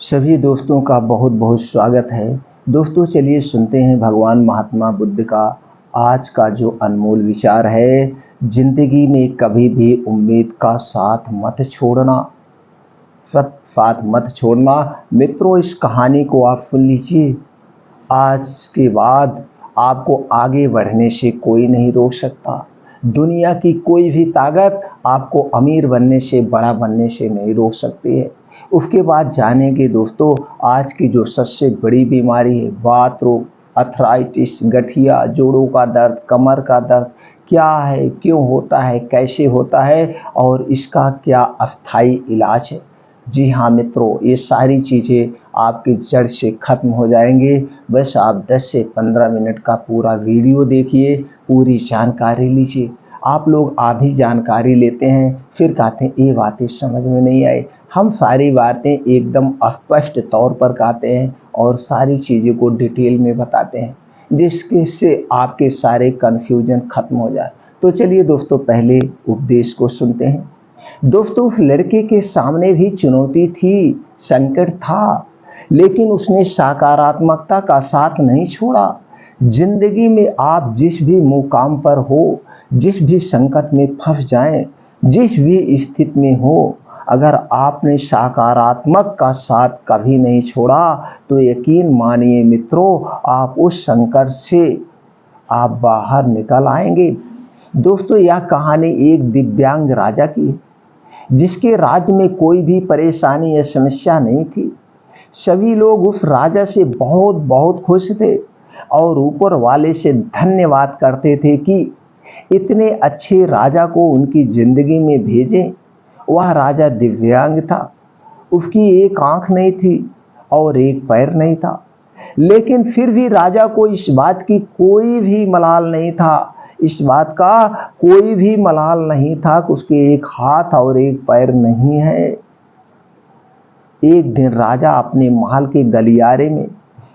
सभी दोस्तों का बहुत बहुत स्वागत है। दोस्तों चलिए सुनते हैं भगवान महात्मा बुद्ध का आज का जो अनमोल विचार है। जिंदगी में कभी भी उम्मीद का साथ मत छोड़ना, साथ मत छोड़ना। मित्रों, इस कहानी को आप सुन लीजिए। आज के बाद आपको आगे बढ़ने से कोई नहीं रोक सकता। दुनिया की कोई भी ताकत आपको अमीर बनने से, बड़ा बनने से नहीं रोक सकती है। उसके बाद जानेंगे दोस्तों, आज की जो सबसे बड़ी बीमारी है, वात रोग, अर्थराइटिस, गठिया, जोड़ों का दर्द, कमर का दर्द, क्या है, क्यों होता है, कैसे होता है और इसका क्या अस्थायी इलाज है। जी हाँ मित्रों, ये सारी चीज़ें आपकी जड़ से ख़त्म हो जाएंगे। बस आप 10 से 15 मिनट का पूरा वीडियो देखिए, पूरी जानकारी लीजिए। आप लोग आधी जानकारी लेते हैं, फिर कहते हैं ये बातें समझ में नहीं आई। हम सारी बातें एकदम स्पष्ट तौर पर कहते हैं और सारी चीज़ों को डिटेल में बताते हैं, जिसके से आपके सारे कन्फ्यूजन ख़त्म हो जाए। तो चलिए दोस्तों, पहले उपदेश को सुनते हैं। दोस्तों, उस लड़के के सामने भी चुनौती थी, संकट था, लेकिन उसने सकारात्मकता का साथ नहीं छोड़ा। जिंदगी में आप जिस भी मुकाम पर हो, जिस भी संकट में फंस जाएं, जिस भी स्थिति में हो, अगर आपने सकारात्मक का साथ कभी नहीं छोड़ा तो यकीन मानिए मित्रों, आप उस संकट से आप बाहर निकल आएंगे। दोस्तों, यह कहानी एक दिव्यांग राजा की है, जिसके राज्य में कोई भी परेशानी या समस्या नहीं थी। सभी लोग उस राजा से बहुत बहुत खुश थे और ऊपर वाले से धन्यवाद करते थे कि इतने अच्छे राजा को उनकी जिंदगी में भेजें। वह राजा दिव्यांग था, उसकी एक आंख नहीं थी और एक पैर नहीं था, लेकिन फिर भी राजा को इस बात की कोई भी मलाल नहीं था। इस बात का कोई भी मलाल नहीं था कि उसके एक हाथ और एक पैर नहीं है। एक दिन राजा अपने महल के गलियारे में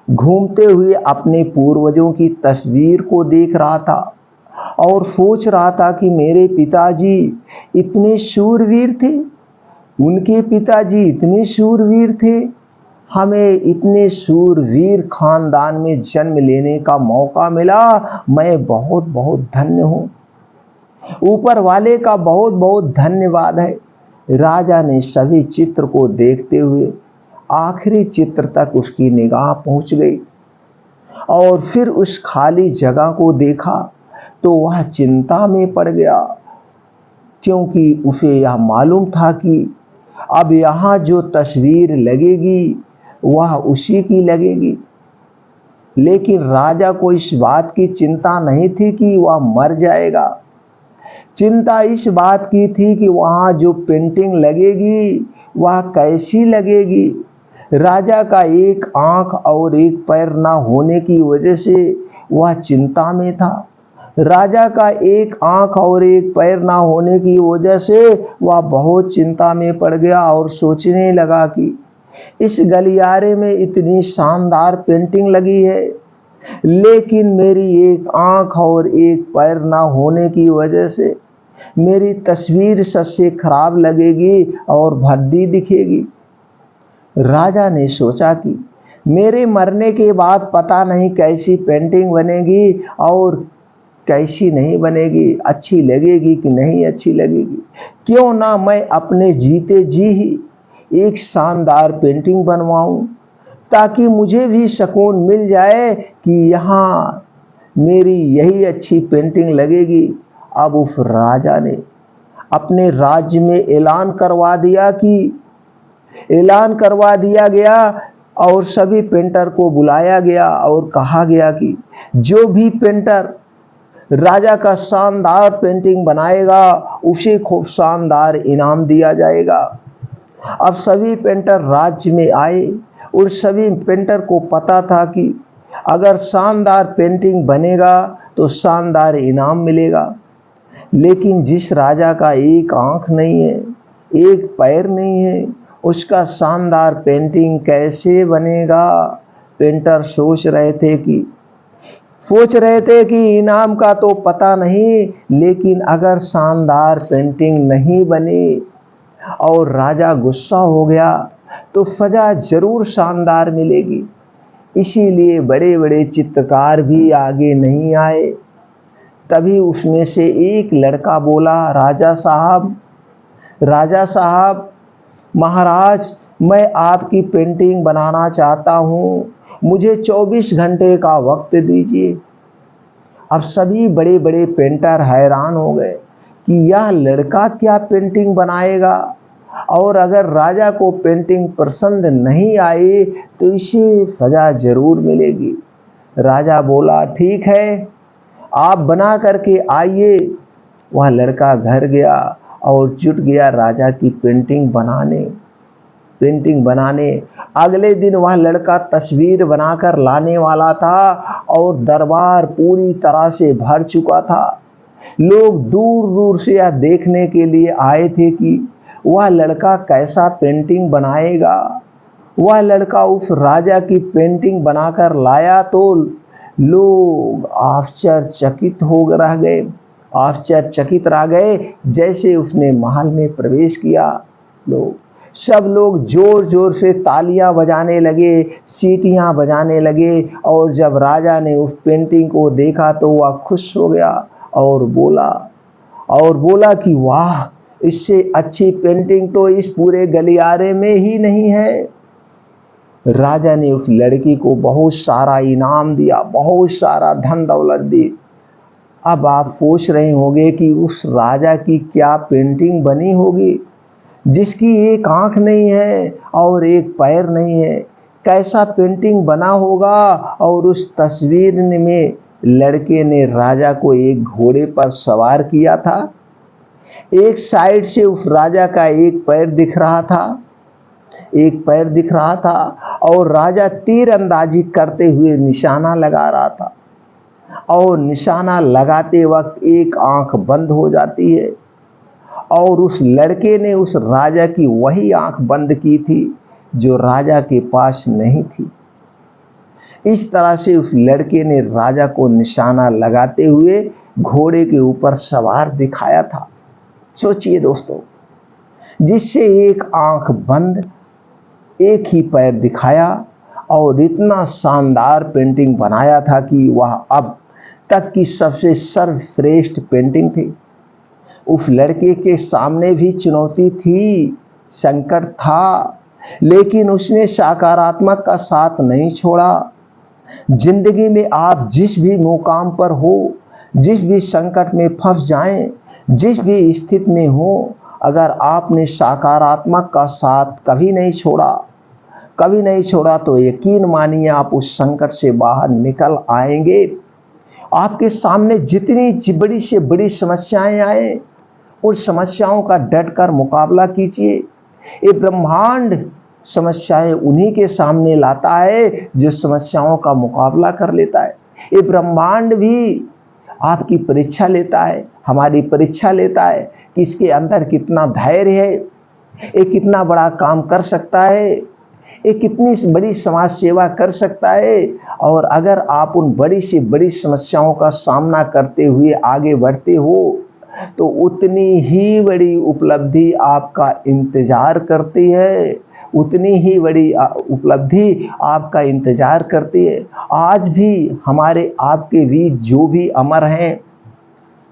घूमते हुए अपने पूर्वजों की तस्वीर को देख रहा था और सोच रहा था कि मेरे पिताजी इतने शूरवीर थे, उनके पिताजी इतने शूरवीर थे, हमें इतने शूरवीर खानदान में जन्म लेने का मौका मिला। मैं बहुत बहुत धन्य हूँ, ऊपर वाले का बहुत बहुत धन्यवाद है। राजा ने सभी चित्र को देखते हुए आखिरी चित्र तक उसकी निगाह पहुंच गई और फिर उस खाली जगह को देखा तो वह चिंता में पड़ गया, क्योंकि उसे यह मालूम था कि अब यहाँ जो तस्वीर लगेगी वह उसी की लगेगी। लेकिन राजा को इस बात की चिंता नहीं थी कि वह मर जाएगा। चिंता इस बात की थी कि वहाँ जो पेंटिंग लगेगी वह कैसी लगेगी। राजा का एक आंख और एक पैर ना होने की वजह से वह चिंता में था। राजा का एक आंख और एक पैर ना होने की वजह से वह बहुत चिंता में पड़ गया और सोचने लगा कि इस गलियारे में इतनी शानदार पेंटिंग लगी है, लेकिन मेरी एक आंख और एक पैर ना होने की वजह से मेरी तस्वीर सबसे खराब लगेगी और भद्दी दिखेगी। राजा ने सोचा कि मेरे मरने के बाद पता नहीं कैसी पेंटिंग बनेगी और कैसी नहीं बनेगी, अच्छी लगेगी कि नहीं अच्छी लगेगी। क्यों ना मैं अपने जीते जी ही एक शानदार पेंटिंग बनवाऊं, ताकि मुझे भी सुकून मिल जाए कि यहाँ मेरी यही अच्छी पेंटिंग लगेगी। अब उस राजा ने अपने राज्य में ऐलान करवा दिया गया और सभी पेंटर को बुलाया गया और कहा गया कि जो भी पेंटर राजा का शानदार पेंटिंग बनाएगा उसे खूब शानदार इनाम दिया जाएगा। अब सभी पेंटर राज्य में आए और सभी पेंटर को पता था कि अगर शानदार पेंटिंग बनेगा तो शानदार इनाम मिलेगा। लेकिन जिस राजा का एक आंख नहीं है, एक पैर नहीं है, उसका शानदार पेंटिंग कैसे बनेगा। पेंटर सोच रहे थे कि इनाम का तो पता नहीं, लेकिन अगर शानदार पेंटिंग नहीं बनी और राजा गुस्सा हो गया। तो सजा जरूर शानदार मिलेगी। इसीलिए बड़े बड़े चित्रकार भी आगे नहीं आए। तभी उसमें से एक लड़का बोला, राजा साहब, महाराज, मैं आपकी पेंटिंग बनाना चाहता हूँ, मुझे 24 घंटे का वक्त दीजिए। अब सभी बड़े बड़े पेंटर हैरान हो गए कि यह लड़का क्या पेंटिंग बनाएगा, और अगर राजा को पेंटिंग पसंद नहीं आई तो इसे सजा जरूर मिलेगी। राजा बोला, ठीक है, आप बना करके आइए। वह लड़का घर गया और जुट गया राजा की पेंटिंग बनाने। अगले दिन वह लड़का तस्वीर बनाकर लाने वाला था और दरबार पूरी तरह से भर चुका था। लोग दूर दूर से यह देखने के लिए आए थे कि वह लड़का कैसा पेंटिंग बनाएगा। वह लड़का उस राजा की पेंटिंग बनाकर लाया तो लोग आश्चर्यचकित रह गए। जैसे उसने महल में प्रवेश किया, सब लोग जोर जोर से तालियां बजाने लगे, सीटियां बजाने लगे। और जब राजा ने उस पेंटिंग को देखा तो वह खुश हो गया और बोला कि वाह, इससे अच्छी पेंटिंग तो इस पूरे गलियारे में ही नहीं है। राजा ने उस लड़की को बहुत सारा इनाम दिया, बहुत सारा धन दौलत दी। अब आप सोच रहे होंगे कि उस राजा की क्या पेंटिंग बनी होगी, जिसकी एक आंख नहीं है और एक पैर नहीं है। कैसा पेंटिंग बना होगा। और उस तस्वीर में लड़के ने राजा को एक घोड़े पर सवार किया था। एक साइड से उस राजा का एक पैर दिख रहा था और राजा तीर अंदाजी करते हुए निशाना लगा रहा था। और निशाना लगाते वक्त एक आंख बंद हो जाती है और उस लड़के ने उस राजा की वही आंख बंद की थी जो राजा के पास नहीं थी। इस तरह से उस लड़के ने राजा को निशाना लगाते हुए घोड़े के ऊपर सवार दिखाया था। सोचिए दोस्तों, जिससे एक आंख बंद, एक ही पैर दिखाया और इतना शानदार पेंटिंग बनाया था कि वह अब तक की सबसे सर्वश्रेष्ठ पेंटिंग थी। उस लड़के के सामने भी चुनौती थी, संकट था, लेकिन उसने सकारात्मक का साथ नहीं छोड़ा। जिंदगी में आप जिस भी मुकाम पर हो, जिस भी संकट में फंस जाएं, जिस भी स्थिति में हो, अगर आपने सकारात्मक का साथ कभी नहीं छोड़ा तो यकीन मानिए आप उस संकट से बाहर निकल आएंगे। आपके सामने जितनी बड़ी से बड़ी समस्याएं आए, उन समस्याओं का डटकर मुकाबला कीजिए। ये ब्रह्मांड समस्याएं उन्हीं के सामने लाता है जो समस्याओं का मुकाबला कर लेता है। ये ब्रह्मांड भी आपकी परीक्षा लेता है, हमारी परीक्षा लेता है कि इसके अंदर कितना धैर्य है, ये कितना बड़ा काम कर सकता है, ये कितनी बड़ी समाज सेवा कर सकता है। और अगर आप उन बड़ी से बड़ी समस्याओं का सामना करते हुए आगे बढ़ते हो तो उतनी ही बड़ी उपलब्धि आपका इंतजार करती है, आज भी हमारे आपके बीच जो भी अमर हैं,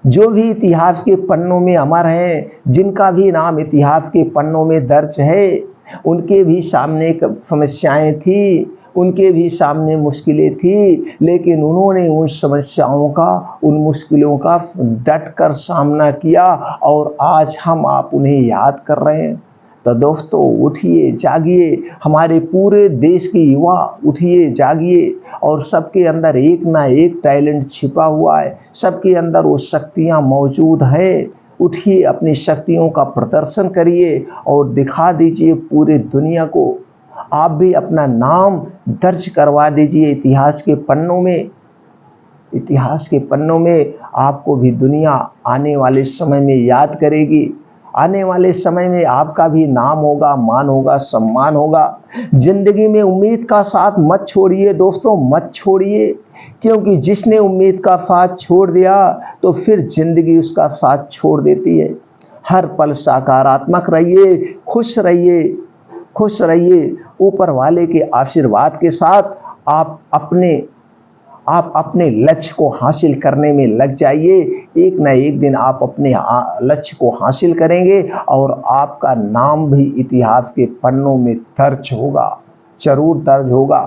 जो भी इतिहास के पन्नों में अमर हैं, जिनका भी नाम इतिहास के पन्नों में दर्ज है, उनके भी सामने समस्याएं थी, उनके भी सामने मुश्किलें थी, लेकिन उन्होंने उन समस्याओं का, उन मुश्किलों का डट कर सामना किया और आज हम आप उन्हें याद कर रहे हैं। तो दोस्तों, उठिए, जागिए, हमारे पूरे देश के युवा उठिए, जागिए। और सबके अंदर एक ना एक टैलेंट छिपा हुआ है, सबके अंदर वो शक्तियाँ मौजूद हैं। उठिए, अपनी शक्तियों का प्रदर्शन करिए और दिखा दीजिए पूरे दुनिया को। आप भी अपना नाम दर्ज करवा दीजिए इतिहास के पन्नों में। आपको भी दुनिया आने वाले समय में याद करेगी। आने वाले समय में आपका भी नाम होगा, मान होगा, सम्मान होगा। जिंदगी में उम्मीद का साथ मत छोड़िए दोस्तों, मत छोड़िए, क्योंकि जिसने उम्मीद का साथ छोड़ दिया तो फिर जिंदगी उसका साथ छोड़ देती है। हर पल सकारात्मक रहिए, खुश रहिए, खुश रहिए। ऊपर वाले के आशीर्वाद के साथ आप अपने लक्ष्य को हासिल करने में लग जाइए। एक न एक दिन आप अपने लक्ष्य को हासिल करेंगे और आपका नाम भी इतिहास के पन्नों में दर्ज होगा, जरूर दर्ज होगा।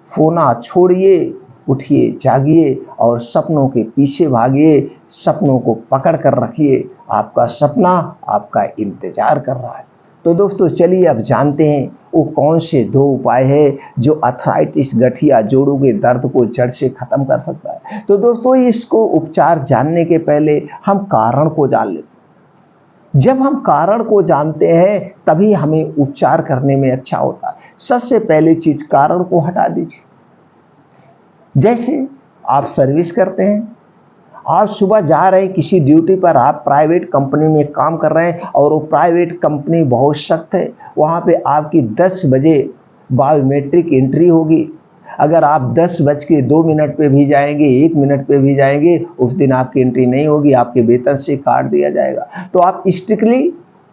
सोना छोड़िए, उठिए, जागिए और सपनों के पीछे भागिए। सपनों को पकड़ कर रखिए, आपका सपना आपका इंतजार कर रहा है। तो दोस्तों चलिए अब जानते हैं वो कौन से 2 उपाय है जो अर्थराइटिस, गठिया जोड़ों के दर्द को जड़ से खत्म कर सकता है। तो दोस्तों इसको उपचार जानने के पहले हम कारण को जान लेते हैं। जब हम कारण को जानते हैं तभी हमें उपचार करने में अच्छा होता है। सबसे पहली चीज, कारण को हटा दीजिए। जैसे आप सर्विस करते हैं, आप सुबह जा रहे हैं किसी ड्यूटी पर, आप प्राइवेट कंपनी में काम कर रहे हैं और वो प्राइवेट कंपनी बहुत सख्त है। वहाँ पे आपकी 10 बजे बायोमेट्रिक एंट्री होगी। अगर आप 10:02 पे भी जाएंगे, 1 मिनट पे भी जाएंगे, उस दिन आपकी एंट्री नहीं होगी, आपके वेतन से काट दिया जाएगा। तो आप स्ट्रिक्टली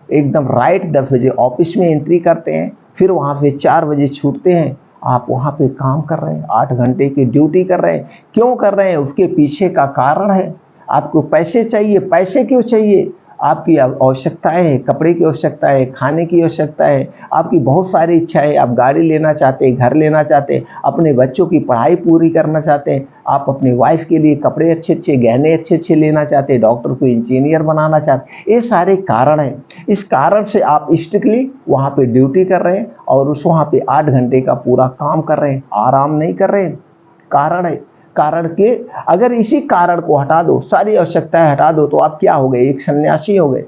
एकदम राइट 10 बजे ऑफिस में एंट्री करते हैं, फिर वहाँ पे 4 बजे छूटते हैं। आप वहाँ पे काम कर रहे हैं, 8 घंटे की ड्यूटी कर रहे हैं। क्यों कर रहे हैं? उसके पीछे का कारण है। आपको पैसे चाहिए। पैसे क्यों चाहिए? आपकी आवश्यकताएं हैं, कपड़े की आवश्यकता है, खाने की आवश्यकता है, आपकी बहुत सारी इच्छाएं। आप गाड़ी लेना चाहते हैं, घर लेना चाहते हैं, अपने बच्चों की पढ़ाई पूरी करना चाहते हैं, आप अपनी वाइफ के लिए कपड़े अच्छे अच्छे, गहने अच्छे अच्छे लेना चाहते हैं, डॉक्टर को इंजीनियर बनाना चाहते हैं। ये सारे कारण हैं। इस कारण से आप स्ट्रिक्टली वहाँ पे ड्यूटी कर रहे हैं और उस वहाँ पे 8 घंटे का पूरा काम कर रहे हैं, आराम नहीं कर रहे हैं। कारण है। कारण के अगर इसी कारण को हटा दो, सारी आवश्यकताएं हटा दो, तो आप क्या हो गए? एक सन्यासी हो गए,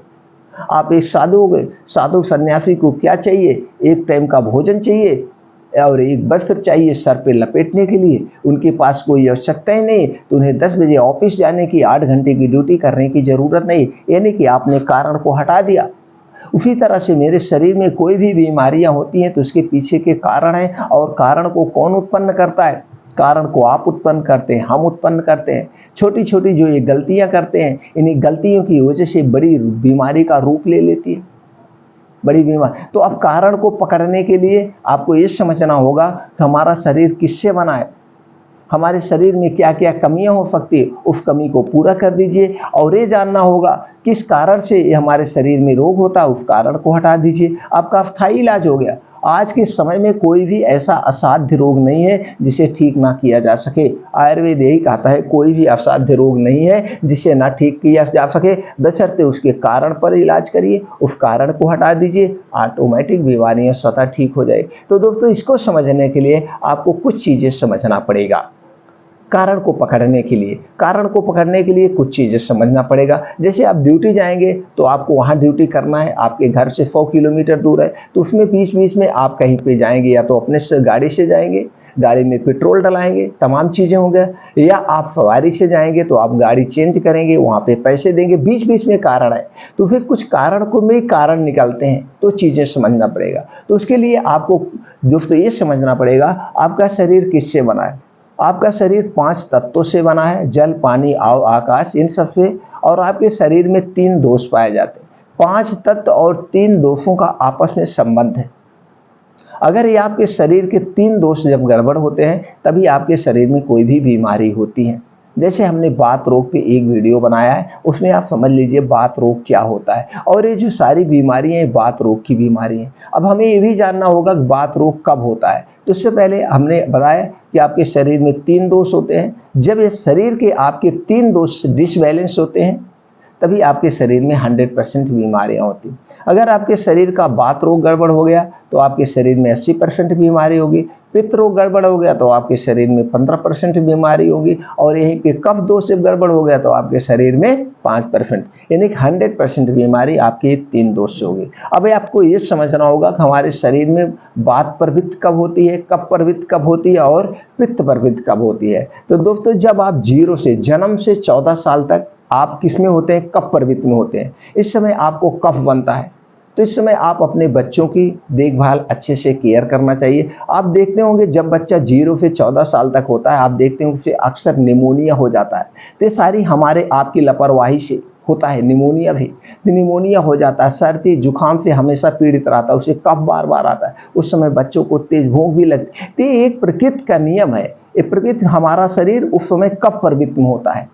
आप एक साधु हो गए। साधु सन्यासी को क्या चाहिए? एक टाइम का भोजन चाहिए और एक वस्त्र चाहिए सर पे लपेटने के लिए। उनके पास कोई आवश्यकता ही नहीं, तो उन्हें 10 बजे ऑफिस जाने की, 8 घंटे की ड्यूटी करने की जरूरत नहीं। यानी कि आपने कारण को हटा दिया। उसी तरह से मेरे शरीर में कोई भी बीमारियां होती हैं तो उसके पीछे के कारण है। और कारण को कौन उत्पन्न करता है? कारण को आप उत्पन्न करते हैं, हम उत्पन्न करते हैं। छोटी छोटी जो ये गलतियां करते हैं, इन्हीं गलतियों की वजह से बड़ी बीमारी का रूप ले लेती है, बड़ी बीमारी। तो अब कारण को पकड़ने के लिए आपको ये समझना होगा कि हमारा शरीर किससे बना है, हमारे शरीर में क्या क्या कमियां हो सकती है, उस कमी को पूरा कर दीजिए। और ये जानना होगा किस कारण से ये हमारे शरीर में रोग होता है, उस कारण को हटा दीजिए। आपका अस्थायी इलाज हो गया। आज के समय में कोई भी ऐसा असाध्य रोग नहीं है जिसे ठीक ना किया जा सके। आयुर्वेद यही कहता है, कोई भी असाध्य रोग नहीं है जिसे ना ठीक किया जा सके, बशर्ते उसके कारण पर इलाज करिए, उस कारण को हटा दीजिए, ऑटोमेटिक बीमारियां स्वतः ठीक हो जाए। तो दोस्तों इसको समझने के लिए आपको कुछ चीजें समझना पड़ेगा। कारण को पकड़ने के लिए कुछ चीज़ें समझना पड़ेगा। जैसे आप ड्यूटी जाएंगे तो आपको वहाँ ड्यूटी करना है, आपके घर से 100 किलोमीटर दूर है, तो उसमें बीच बीच में आप कहीं पे जाएंगे, या तो अपने से गाड़ी से जाएंगे, गाड़ी में पेट्रोल डलाएंगे, तमाम चीज़ें होंगे, या आप सवारी से जाएंगे तो आप गाड़ी चेंज करेंगे, वहाँ पे पैसे देंगे, बीच बीच में कारण है। तो फिर कुछ कारण को में कारण निकलते हैं, तो चीज़ें समझना पड़ेगा। तो उसके लिए आपको दोस्तों ये समझना पड़ेगा आपका शरीर किससे बना है। आपका शरीर 5 तत्वों से बना है, जल, पानी, आकाश, इन सब से। और आपके शरीर में 3 दोष पाए जाते हैं। 5 तत्व और 3 दोषों का आपस में संबंध है। अगर ये आपके शरीर के 3 दोष जब गड़बड़ होते हैं तभी आपके शरीर में कोई भी बीमारी होती है। जैसे हमने बात रोग पे एक वीडियो बनाया है, उसमें आप समझ लीजिए बात रोग क्या होता है। और ये जो सारी बीमारियां हैं बात रोग की बीमारी हैं। अब हमें ये भी जानना होगा कि बात रोग कब होता है। तो उससे पहले हमने बताया कि आपके शरीर में 3 दोष होते हैं। जब ये शरीर के आपके 3 दोष डिसबैलेंस होते हैं तभी आपके शरीर में 100% बीमारियां होती हैं। अगर आपके शरीर का बात रोग गड़बड़ हो गया तो आपके शरीर में 80% बीमारी होगी। पित्त रोग गड़बड़ हो गया तो आपके शरीर में 15% बीमारी होगी। और यहीं पे कफ दोष जब गड़बड़ हो गया तो आपके शरीर में 5%, यानी कि 100% बीमारी आपके 3 दोष से होगी। अब आपको ये समझना होगा कि हमारे शरीर में बात प्रवृत्ति कब होती है, कफ प्रवृत्ति कब होती है और पित्त प्रवृत्ति कब होती है। तो दोस्तों जब आप जीरो से, जन्म से 14 साल तक आप किस में होते हैं? कफ प्रवृत्ति में होते हैं। इस समय आपको कफ बनता है, तो इस समय आप अपने बच्चों की देखभाल अच्छे से केयर करना चाहिए। आप देखते होंगे जब बच्चा 0 से 14 साल तक होता है, आप देखते होंगे उसे अक्सर निमोनिया हो जाता है। तो ये सारी हमारे आपकी लापरवाही से, होता है निमोनिया भी, निमोनिया हो जाता है, सर्दी जुकाम से हमेशा पीड़ित रहता है, उसे कफ बार बार आता है, उस समय बच्चों को तेज भूख भी लगती है। तो ये एक प्रकृति का नियम है, ये प्रकृति, हमारा शरीर उस समय कफ प्रवृत्ति में होता है।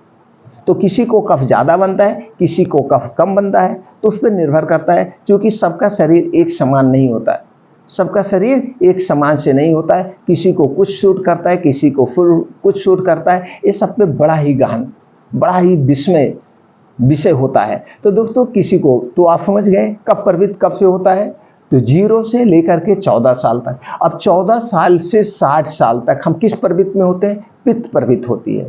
तो किसी को कफ ज़्यादा बनता है, किसी को कफ कम बनता है, तो उस पर निर्भर करता है, क्योंकि सबका शरीर एक समान नहीं होता है, सबका शरीर एक समान से नहीं होता है, किसी को कुछ सूट करता है, किसी को कुछ सूट करता है। ये सब पे बड़ा ही गहन, बड़ा ही विषय होता है। तो दोस्तों किसी को, तो आप समझ गए कब प्रवृत्ति कब से होता है, तो 0 से लेकर के 14 साल तक। अब 14 साल से 60 साल तक हम किस प्रवृत्ति में होते हैं, पित्त प्रवृत्ति होती है।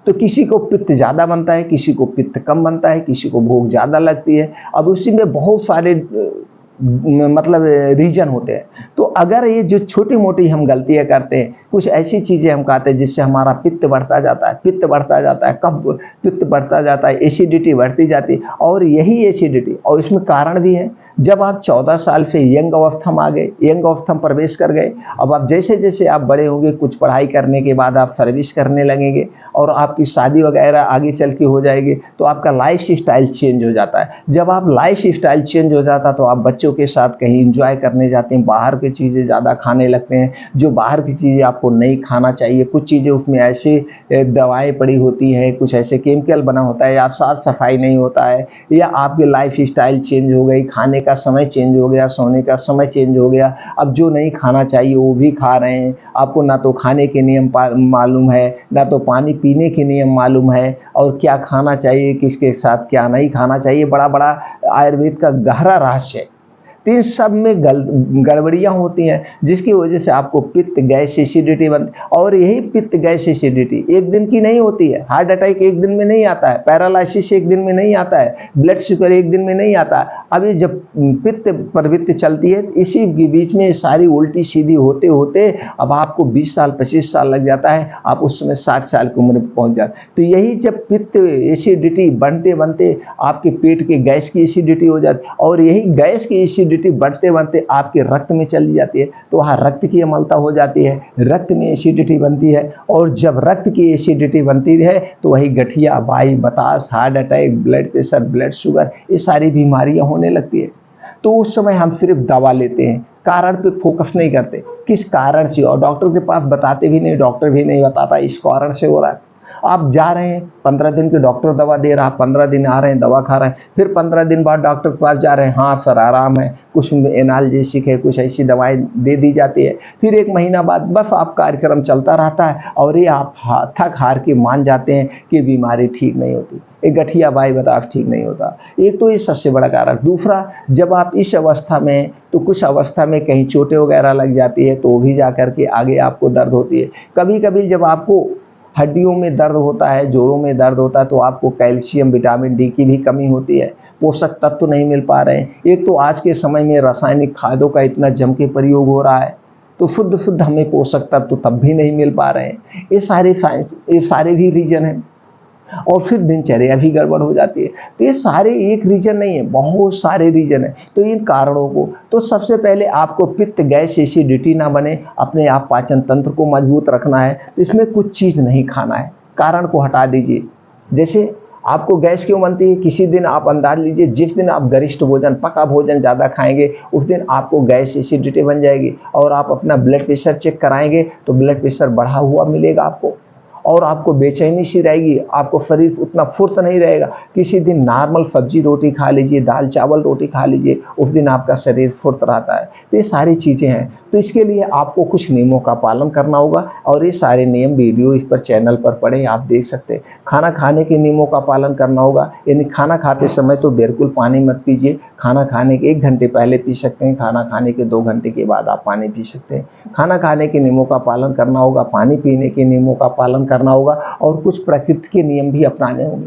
तो किसी को पित्त ज़्यादा बनता है, किसी को पित्त कम बनता है, किसी को भूख ज़्यादा लगती है। अब उसी में बहुत सारे मतलब रीजन होते हैं। तो अगर ये जो छोटी मोटी हम गलतियां करते हैं, कुछ ऐसी चीज़ें हम खाते हैं जिससे हमारा पित्त बढ़ता जाता है, पित्त बढ़ता जाता है, कब पित्त बढ़ता जाता है, एसिडिटी बढ़ती जाती है। और यही एसिडिटी, और इसमें कारण भी है, जब आप 14 साल से यंग अवस्था में आ गए, यंग अवस्था में प्रवेश कर गए, अब आप जैसे जैसे आप बड़े होंगे, कुछ पढ़ाई करने के बाद आप सर्विस करने लगेंगे और आपकी शादी वगैरह आगे चल के हो जाएगी, तो आपका लाइफ स्टाइल चेंज हो जाता है। जब आप लाइफ स्टाइल चेंज हो जाता है तो आप बच्चों के साथ कहीं इंजॉय करने जाते हैं, बाहर की चीज़ें ज़्यादा खाने लगते हैं, जो बाहर की चीज़ें आपको नहीं खाना चाहिए। कुछ चीज़ें उसमें ऐसे दवाएं पड़ी होती हैं, कुछ ऐसे केमिकल बना होता है, या साफ सफाई नहीं होता है, या आपकी लाइफ स्टाइल चेंज हो गई, खाने का समय चेंज हो गया, सोने का समय चेंज हो गया। अब जो नहीं खाना चाहिए वो भी खा रहे हैं। आपको ना तो खाने के नियम मालूम है, ना तो पानी पीने के नियम मालूम है, और क्या खाना चाहिए, किसके साथ क्या नहीं खाना चाहिए, बड़ा बड़ा आयुर्वेद का गहरा रहस्य है। तो इन सब में गड़बड़ियाँ होती हैं, जिसकी वजह से आपको पित्त, गैस, एसिडिटी बनती। और यही पित्त, गैस, एसिडिटी एक दिन की नहीं होती है। हार्ट अटैक एक दिन में नहीं आता है, पैरालिसिस एक दिन में नहीं आता है, ब्लड शुगर एक दिन में नहीं आता है। अब ये जब पित्त प्रवृत्ति चलती है, इसी के बीच में सारी उल्टी सीधी होते होते अब आपको 20 साल 25 साल लग जाता है, आप उस समय 60 साल की उम्र में पहुँच जाते। तो यही जब पित्त, एसिडिटी बनते बनते आपके पेट के गैस की एसिडिटी हो जाती, और यही गैस की एसिडिटी बढ़ते बढ़ते आपके रक्त में चली जाती है, तो वहाँ रक्त की अम्लता हो जाती है, रक्त में एसिडिटी बनती है। और जब रक्त की एसिडिटी बनती है तो वही गठिया, बाई, बतास, heart attack, blood pressure, blood sugar, ये सारी बीमारियां होने लगती है। तो उस समय हम सिर्फ दवा लेते हैं, कारण पे फोकस नहीं करते, किस कारण से, और डॉक्टर के पास बताते भी नहीं, डॉक्टर भी नहीं बताता इस कारण से हो रहा है। आप जा रहे हैं, 15 दिन के डॉक्टर दवा दे रहा है, 15 दिन आ रहे हैं, दवा खा रहे हैं, फिर 15 दिन बाद डॉक्टर के पास जा रहे हैं, हाँ सर आराम है, कुछ एनाल्जेसिक है, कुछ ऐसी दवाएं दे दी जाती है। फिर 1 महीना बाद बस आप कार्यक्रम चलता रहता है, और ये आप थक हार के मान जाते हैं कि बीमारी ठीक नहीं होती, एक गठिया, बाई, बतास ठीक नहीं होता। एक तो ये सबसे बड़ा कारण। दूसरा, जब आप इस अवस्था में, तो कुछ अवस्था में कहीं चोटें वगैरह लग जाती है, तो वो भी जा कर के आगे आपको दर्द होती है। कभी कभी जब आपको हड्डियों में दर्द होता है, जोड़ों में दर्द होता है, तो आपको कैल्शियम, विटामिन डी की भी कमी होती है, पोषक तत्व नहीं मिल पा रहे हैं। एक तो आज के समय में रासायनिक खादों का इतना जम के प्रयोग हो रहा है, तो शुद्ध हमें पोषक तत्व तब भी नहीं मिल पा रहे हैं। ये सारे भी रीजन हैं। और फिर दिनचर्या भी गड़बड़ हो जाती है। तो ये सारे एक रीजन नहीं है, बहुत सारे रीजन है। तो इन कारणों को, तो सबसे पहले आपको पित्त, गैस, एसिडिटी ना बने, अपने आप पाचन तंत्र को मजबूत रखना है, तो इसमें कुछ चीज़ नहीं खाना है, कारण को हटा दीजिए। जैसे आपको गैस क्यों बनती है, किसी दिन आप अंदाज लीजिए, जिस दिन आप गरिष्ठ भोजन, पका भोजन ज़्यादा खाएंगे, उस दिन आपको गैस, एसिडिटी बन जाएगी। और आप अपना ब्लड प्रेशर चेक कराएंगे तो ब्लड प्रेशर बढ़ा हुआ मिलेगा आपको, और आपको बेचैनी सी रहेगी, आपको शरीर उतना फुर्त नहीं रहेगा। किसी दिन नॉर्मल सब्जी रोटी खा लीजिए, दाल चावल रोटी खा लीजिए, उस दिन आपका शरीर फुर्त रहता है। तो ये सारी चीज़ें हैं। तो इसके लिए आपको कुछ नियमों का पालन करना होगा, और ये सारे नियम वीडियो इस पर चैनल पर पड़े, आप देख सकते हैं। खाना खाने के नियमों का पालन करना होगा, यानी खाना खाते समय तो बिल्कुल पानी मत पीजिए। खाना खाने के 1 घंटे पहले पी सकते हैं, खाना खाने के 2 घंटे के बाद आप पानी पी सकते हैं। खाना खाने के नियमों का पालन करना होगा, पानी पीने के नियमों का पालन करना होगा, और कुछ प्रकृति के नियम भी अपनाने होंगे,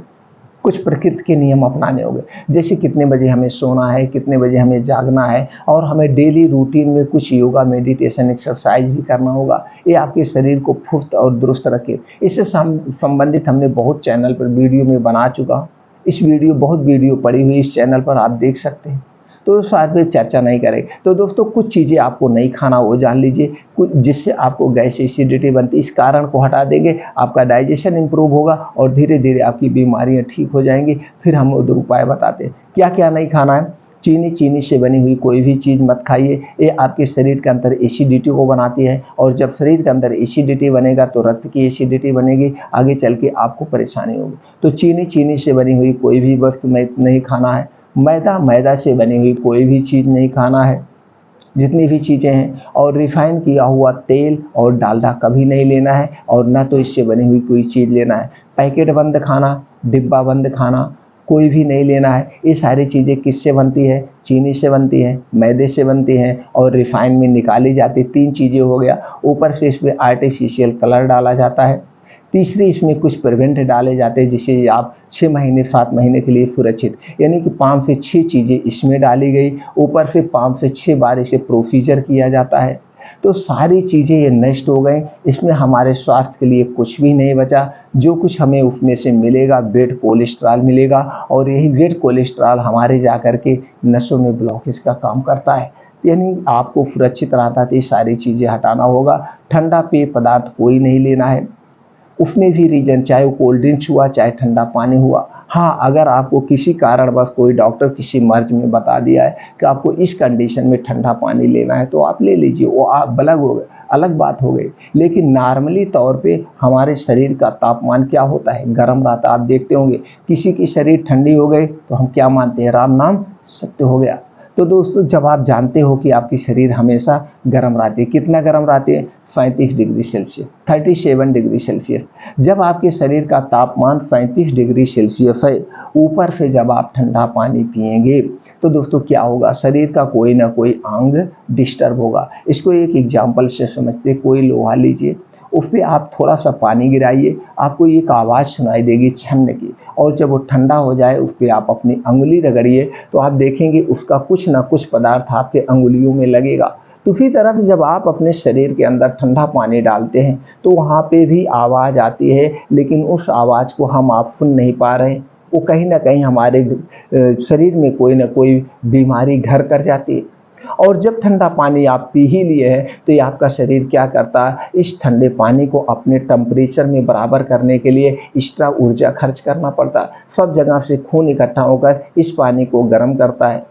कुछ प्रकृति के नियम अपनाने होंगे। जैसे कितने बजे हमें सोना है, कितने बजे हमें जागना है, और हमें डेली रूटीन में कुछ योगा, मेडिटेशन, एक्सरसाइज भी करना होगा। ये आपके शरीर को फुर्त और दुरुस्त रखे। इससे संबंधित हमने बहुत चैनल पर वीडियो में बना चुका। बहुत वीडियो पड़ी हुई इस चैनल पर, आप देख सकते हैं। तो इस बारे पे चर्चा नहीं करें। तो दोस्तों कुछ चीज़ें आपको नहीं खाना वो जान लीजिए, कुछ जिससे आपको गैस एसिडिटी बनती है, इस कारण को हटा देंगे, आपका डाइजेशन इंप्रूव होगा और धीरे धीरे आपकी बीमारियां ठीक हो जाएंगी। फिर हम उधर उपाय बताते हैं क्या क्या नहीं खाना है। चीनी से बनी हुई कोई भी चीज़ मत खाइए, ये आपके शरीर के अंदर एसिडिटी को बनाती है और जब शरीर के अंदर एसिडिटी बनेगा तो रक्त की एसिडिटी बनेगी, आगे चल के आपको परेशानी होगी। तो चीनी से बनी हुई कोई भी वस्तु नहीं खाना है। मैदा से बनी हुई कोई भी चीज़ नहीं खाना है, जितनी भी चीज़ें हैं। और रिफाइन किया हुआ तेल और डालडा कभी नहीं लेना है और ना तो इससे बनी हुई कोई चीज़ लेना है। पैकेट बंद खाना, डिब्बा बंद खाना कोई भी नहीं लेना है। ये सारी चीज़ें किससे बनती है? चीनी से बनती है, मैदे से बनती हैं और रिफाइन में निकाली जाती है। 3 चीज़ें हो गया। ऊपर से इसमें आर्टिफिशियल कलर डाला जाता है। तीसरी इसमें कुछ प्रिवेंट डाले जाते हैं जिससे आप 6 महीने 7 महीने के लिए सुरक्षित, यानी कि 5 से 6 चीज़ें इसमें डाली गई। ऊपर से 5 से 6 बार इसे प्रोसीजर किया जाता है। तो सारी चीज़ें ये नष्ट हो गई, इसमें हमारे स्वास्थ्य के लिए कुछ भी नहीं बचा। जो कुछ हमें उसमें से मिलेगा बेड कोलेस्ट्रॉल मिलेगा और यही बेड कोलेस्ट्रॉल हमारे जाकर के नसों में ब्लॉकेज का काम करता है। यानी आपको सुरक्षित रहता तो ये सारी चीज़ें हटाना होगा। ठंडा पेय पदार्थ कोई नहीं लेना है, उसमें भी रीज़न चाहे वो कोल्ड ड्रिंक्स हुआ चाहे ठंडा पानी हुआ। हाँ, अगर आपको किसी कारणवश कोई डॉक्टर किसी मर्ज में बता दिया है कि आपको इस कंडीशन में ठंडा पानी लेना है तो आप ले लीजिए, वो आप अलग हो गए, अलग बात हो गई। लेकिन नॉर्मली तौर पे हमारे शरीर का तापमान क्या होता है? गर्म रहता है। आप देखते होंगे किसी की शरीर ठंडी हो गई तो हम क्या मानते हैं? राम नाम सत्य हो गया। तो दोस्तों जब आप जानते हो कि आपकी शरीर हमेशा गर्म रहती है, कितना गर्म रहती है? 35 डिग्री सेल्सियस, 37 डिग्री सेल्सियस। जब आपके शरीर का तापमान 35 डिग्री सेल्सियस है, ऊपर से जब आप ठंडा पानी पिएंगे तो दोस्तों क्या होगा? शरीर का कोई ना कोई अंग डिस्टर्ब होगा। इसको एक एग्जाम्पल से समझते, कोई लोहा लीजिए, उस पर आप थोड़ा सा पानी गिराइए, आपको एक आवाज़ सुनाई देगी छन्न की, और जब वो ठंडा हो जाए उस पर आप अपनी अंगुली रगड़िए तो आप देखेंगे उसका कुछ ना कुछ पदार्थ आपके अंगुलियों में लगेगा। दूसरी तरफ जब आप अपने शरीर के अंदर ठंडा पानी डालते हैं तो वहाँ पे भी आवाज़ आती है, लेकिन उस आवाज़ को हम आप सुन नहीं पा रहे हैं। वो कहीं ना कहीं हमारे शरीर में कोई ना कोई बीमारी घर कर जाती है। और जब ठंडा पानी आप पी ही लिए हैं तो ये आपका शरीर क्या करता है? इस ठंडे पानी को अपने टेम्परेचर में बराबर करने के लिए एक्स्ट्रा ऊर्जा खर्च करना पड़ता है। सब जगह से खून इकट्ठा होकर इस पानी को गर्म करता है,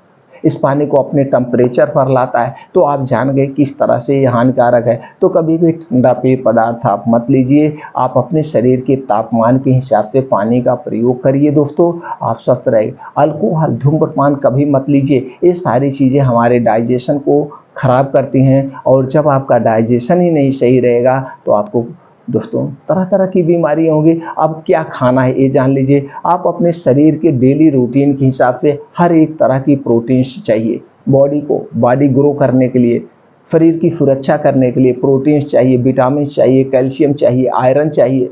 इस पानी को अपने टेम्परेचर पर लाता है। तो आप जान गए किस तरह से ये हानिकारक है। तो कभी भी ठंडा पेय पदार्थ आप मत लीजिए, आप अपने शरीर के तापमान के हिसाब से पानी का प्रयोग करिए दोस्तों, आप स्वस्थ रहेंगे। अल्कोहल, धूम्रपान कभी मत लीजिए, ये सारी चीज़ें हमारे डाइजेशन को खराब करती हैं और जब आपका डाइजेशन ही नहीं सही रहेगा तो आपको दोस्तों तरह तरह की बीमारियां होंगी। अब क्या खाना है ये जान लीजिए। आप अपने शरीर के डेली रूटीन के हिसाब से हर एक तरह की प्रोटीन्स चाहिए बॉडी ग्रो करने के लिए, शरीर की सुरक्षा करने के लिए प्रोटीन्स चाहिए, विटामिन चाहिए, कैल्शियम चाहिए, आयरन चाहिए,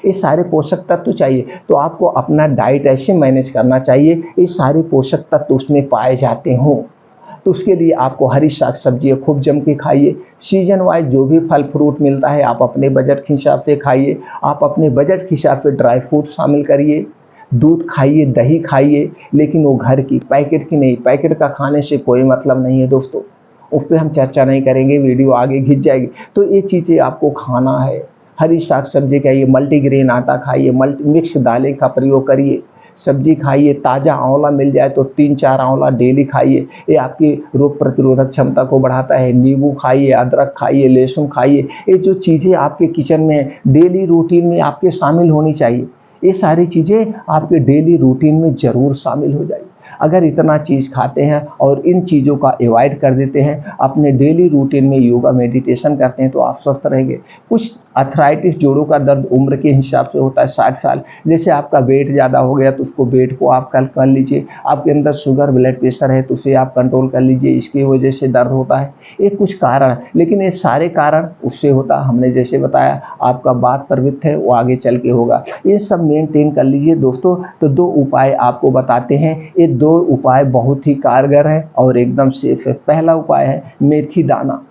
ये सारे पोषक तत्व चाहिए। तो आपको अपना डाइट ऐसे मैनेज करना चाहिए ये सारे पोषक तत्व उसमें पाए जाते हों। तो उसके लिए आपको हरी साग सब्जियाँ खूब जम के खाइए। सीजन वाइज जो भी फल फ्रूट मिलता है आप अपने बजट के हिसाब से खाइए। आप अपने बजट के हिसाब से ड्राई फ्रूट शामिल करिए, दूध खाइए, दही खाइए, लेकिन वो घर की, पैकेट की नहीं। पैकेट का खाने से कोई मतलब नहीं है दोस्तों, उस पर हम चर्चा नहीं करेंगे, वीडियो आगे खिंच जाएगी। तो ये चीज़ें आपको खाना है। हरी साग सब्जी खाइए, मल्टीग्रेन आटा खाइए, मिक्स दालें का प्रयोग करिए, सब्जी खाइए, ताज़ा आंवला मिल जाए तो 3-4 आंवला डेली खाइए, ये आपकी रोग प्रतिरोधक क्षमता को बढ़ाता है। नींबू खाइए, अदरक खाइए, लहसुन खाइए, ये जो चीज़ें आपके किचन में डेली रूटीन में आपके शामिल होनी चाहिए, ये सारी चीज़ें आपके डेली रूटीन में ज़रूर शामिल हो जाए। अगर इतना चीज़ खाते हैं और इन चीज़ों का अवॉइड कर देते हैं, अपने डेली रूटीन में योगा मेडिटेशन करते हैं तो आप स्वस्थ रहेंगे। कुछ अर्थराइटिस, जोड़ों का दर्द उम्र के हिसाब से होता है, 60 साल, जैसे आपका वेट ज़्यादा हो गया तो उसको वेट को आप कल कर लीजिए। आपके अंदर शुगर ब्लड प्रेशर है तो उसे आप कंट्रोल कर लीजिए, इसकी वजह से दर्द होता है। ये कुछ कारण, लेकिन ये सारे कारण उससे होता, हमने जैसे बताया आपका बात प्रवृत्त है वो आगे चल के होगा। ये सब मेंटेन कर लीजिए दोस्तों। तो 2 उपाय आपको बताते हैं, ये 2 उपाय बहुत ही कारगर है और एकदम सेफ है। पहला उपाय है मेथी दाना।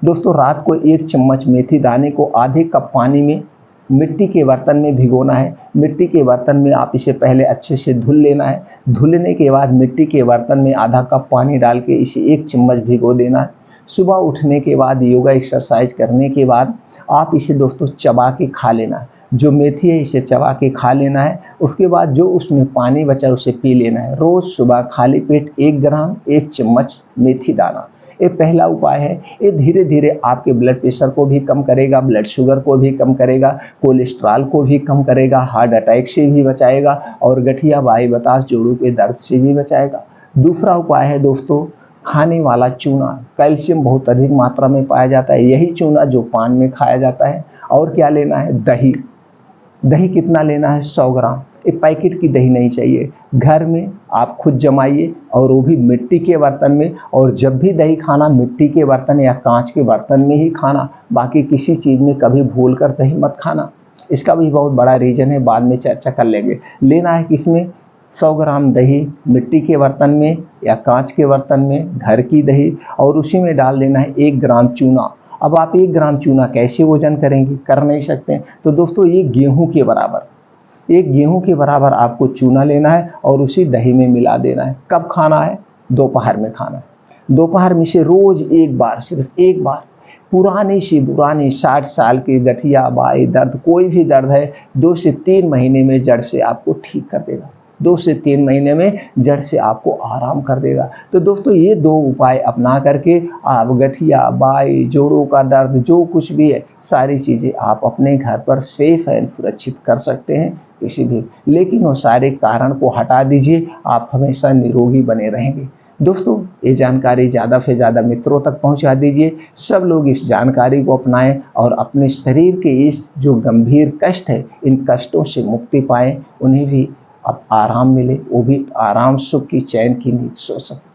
दोस्तों रात को 1 चम्मच मेथी दाने को आधे कप पानी में मिट्टी के बर्तन में भिगोना है। मिट्टी के बर्तन में आप इसे पहले अच्छे से धुल लेना है। धुलने के बाद मिट्टी के बर्तन में आधा कप पानी डाल के इसे 1 चम्मच भिगो देना है। सुबह उठने के बाद योगा एक्सरसाइज करने के बाद आप इसे दोस्तों चबा के खा लेना है। जो मेथी है इसे चबा के खा लेना है। उसके बाद जो उसमें पानी बचा उसे पी लेना है। रोज़ सुबह खाली पेट 1 ग्राम 1 चम्मच मेथी दाना, ये पहला उपाय है। ये धीरे धीरे आपके ब्लड प्रेशर को भी कम करेगा, ब्लड शुगर को भी कम करेगा, कोलेस्ट्रॉल को भी कम करेगा, हार्ट अटैक से भी बचाएगा और गठिया बाई बतास जोड़ों के दर्द से भी बचाएगा। दूसरा उपाय है दोस्तों खाने वाला चूना। कैल्शियम बहुत अधिक मात्रा में पाया जाता है, यही चूना जो पान में खाया जाता है। और क्या लेना है, दही। दही कितना लेना है, 100 ग्राम। ये पैकेट की दही नहीं चाहिए, घर में आप खुद जमाइए और वो भी मिट्टी के बर्तन में। और जब भी दही खाना मिट्टी के बर्तन या कांच के बर्तन में ही खाना, बाकी किसी चीज़ में कभी भूल कर दही मत खाना। इसका भी बहुत बड़ा रीज़न है, बाद में चर्चा कर लेंगे। लेना है किसमें, 100 ग्राम दही मिट्टी के बर्तन में या कांच के बर्तन में, घर की दही, और उसी में डाल देना है 1 ग्राम चूना। अब आप 1 ग्राम चूना कैसे वजन करेंगे, कर नहीं सकते। तो दोस्तों ये गेहूं के बराबर, 1 गेहूं के बराबर आपको चूना लेना है और उसी दही में मिला देना है। कब खाना है, दोपहर में खाना है। दोपहर में से रोज़ 1 बार, सिर्फ 1 बार। पुरानी सी पुरानी 60 साल की गठिया बाई दर्द, कोई भी दर्द है, 2 से 3 महीने में जड़ से आपको ठीक कर देगा। 2 से 3 महीने में जड़ से आपको आराम कर देगा। तो दोस्तों ये 2 उपाय अपना करके आप गठिया बाई जोड़ों का दर्द जो कुछ भी है सारी चीज़ें आप अपने घर पर सेफ एंड सुरक्षित कर सकते हैं किसी भी। लेकिन वो सारे कारण को हटा दीजिए, आप हमेशा निरोगी बने रहेंगे। दोस्तों ये जानकारी ज़्यादा से ज़्यादा मित्रों तक पहुंचा दीजिए। सब लोग इस जानकारी को अपनाएं और अपने शरीर के इस जो गंभीर कष्ट है, इन कष्टों से मुक्ति पाएं, उन्हें भी अब आराम मिले, वो भी आराम सुख की चैन की नींद सो सके।